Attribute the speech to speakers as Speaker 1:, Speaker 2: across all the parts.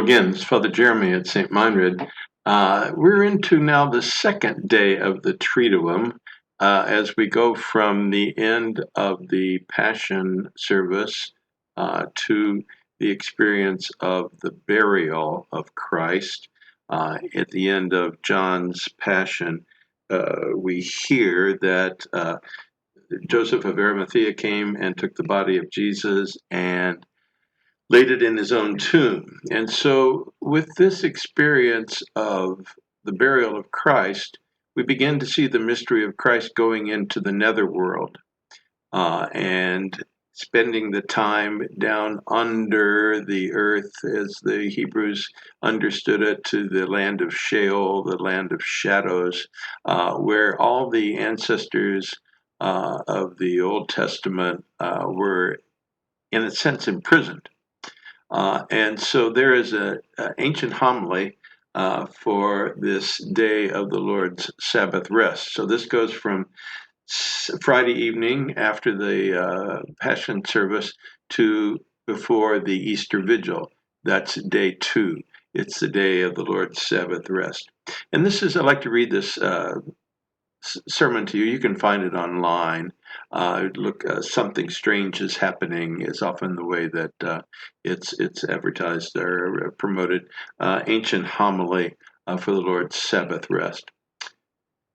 Speaker 1: again, it's Father Jeremy at St. Meinrad. We're into now the second day of the Triduum as we go from the end of the Passion service to the experience of the burial of Christ. At the end of John's Passion, we hear that Joseph of Arimathea came and took the body of Jesus and laid it in his own tomb. And so, with this experience of the burial of Christ, we begin to see the mystery of Christ going into the netherworld and spending the time down under the earth, as the Hebrews understood it, to the land of Sheol, the land of shadows, where all the ancestors of the Old Testament were, in a sense, imprisoned. And so there is an ancient homily for this day of the Lord's Sabbath rest. So this goes from Friday evening after the Passion service to before the Easter Vigil. That's day 2. It's the day of the Lord's Sabbath rest. And this is, I like to read this sermon to you. You can find it online. Something strange is happening is often the way that it's advertised or promoted. Ancient homily for the Lord's Sabbath rest.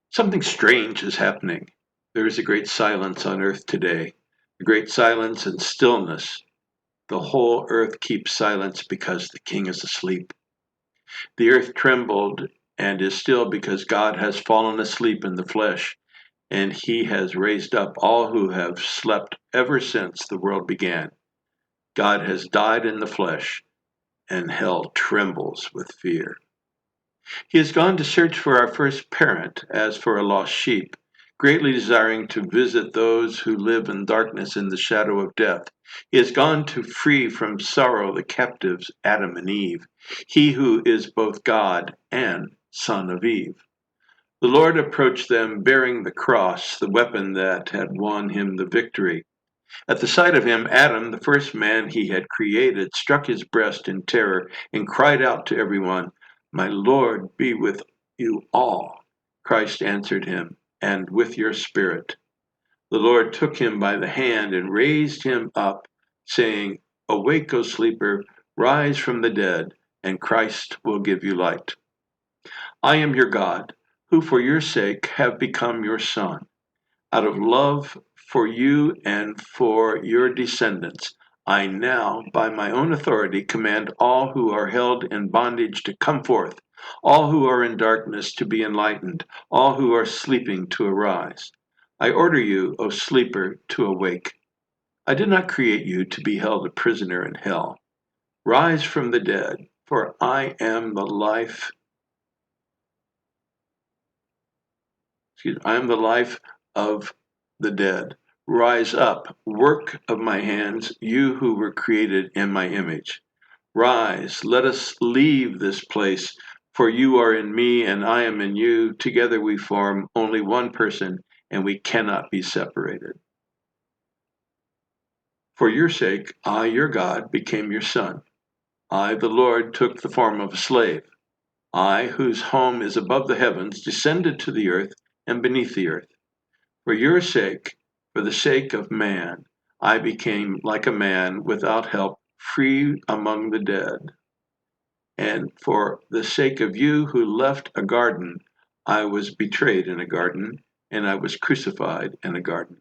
Speaker 1: Something strange is happening. There is a great silence on earth today, a great silence and stillness. The whole earth keeps silence because the King is asleep. The earth trembled and is still because God has fallen asleep in the flesh, and he has raised up all who have slept ever since the world began. God has died in the flesh, and hell trembles with fear. He has gone to search for our first parent as for a lost sheep, greatly desiring to visit those who live in darkness in the shadow of death. He has gone to free from sorrow the captives, Adam and Eve, he who is both God and Son of Eve. The Lord approached them bearing the cross, the weapon that had won him the victory. At the sight of him, Adam, the first man he had created, struck his breast in terror and cried out to everyone, "My Lord be with you all." Christ answered him, "And with your spirit." The Lord took him by the hand and raised him up, saying, "Awake, O sleeper, rise from the dead, and Christ will give you light. I am your God, who for your sake have become your son. Out of love for you and for your descendants, I now, by my own authority, command all who are held in bondage to come forth, all who are in darkness to be enlightened, all who are sleeping to arise. I order you, O sleeper, to awake. I did not create you to be held a prisoner in hell. Rise from the dead, for I am the life. I am the life of the dead. Rise up, work of my hands, you who were created in my image. Rise, let us leave this place, for you are in me and I am in you. Together we form only one person, and we cannot be separated. For your sake, I, your God, became your son. I, the Lord, took the form of a slave. I, whose home is above the heavens, descended to the earth and beneath the earth. For your sake, for the sake of man, I became like a man without help, free among the dead. And for the sake of you who left a garden, I was betrayed in a garden, and I was crucified in a garden.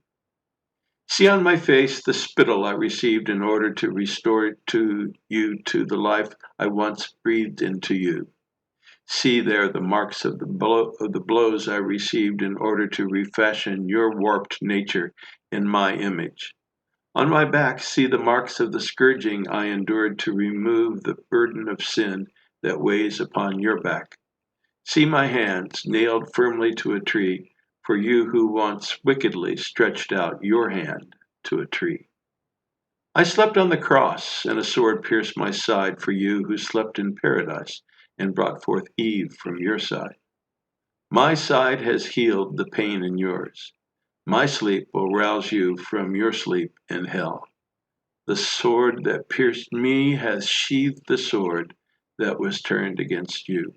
Speaker 1: See on my face the spittle I received in order to restore to you to the life I once breathed into you. See there the marks of the blows I received in order to refashion your warped nature in my image. On my back, see the marks of the scourging I endured to remove the burden of sin that weighs upon your back. See my hands nailed firmly to a tree, for you who once wickedly stretched out your hand to a tree. I slept on the cross, and a sword pierced my side for you who slept in paradise and brought forth Eve from your side. My side has healed the pain in yours. My sleep will rouse you from your sleep in hell. The sword that pierced me has sheathed the sword that was turned against you.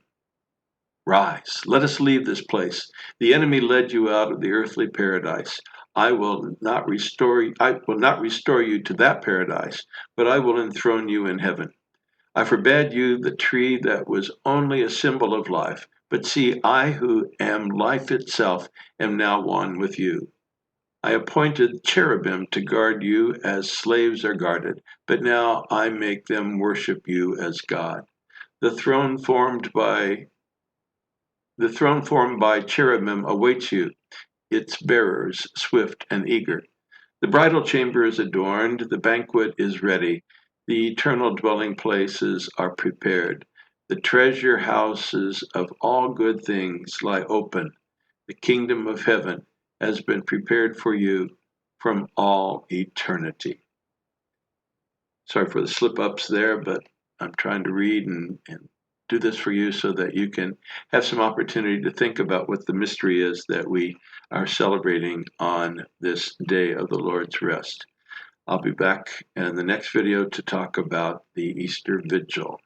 Speaker 1: Rise, let us leave this place. The enemy led you out of the earthly paradise. I will not restore you to that paradise, but I will enthrone you in heaven. I forbade you the tree that was only a symbol of life, but see, I who am life itself am now one with you. I appointed cherubim to guard you as slaves are guarded, but now I make them worship you as God. The throne formed by cherubim awaits you, its bearers swift and eager. The bridal chamber is adorned, the banquet is ready, the eternal dwelling places are prepared. The treasure houses of all good things lie open. The kingdom of heaven has been prepared for you from all eternity. Sorry for the slip ups there, but I'm trying to read and do this for you so that you can have some opportunity to think about what the mystery is that we are celebrating on this day of the Lord's rest. I'll be back in the next video to talk about the Easter Vigil.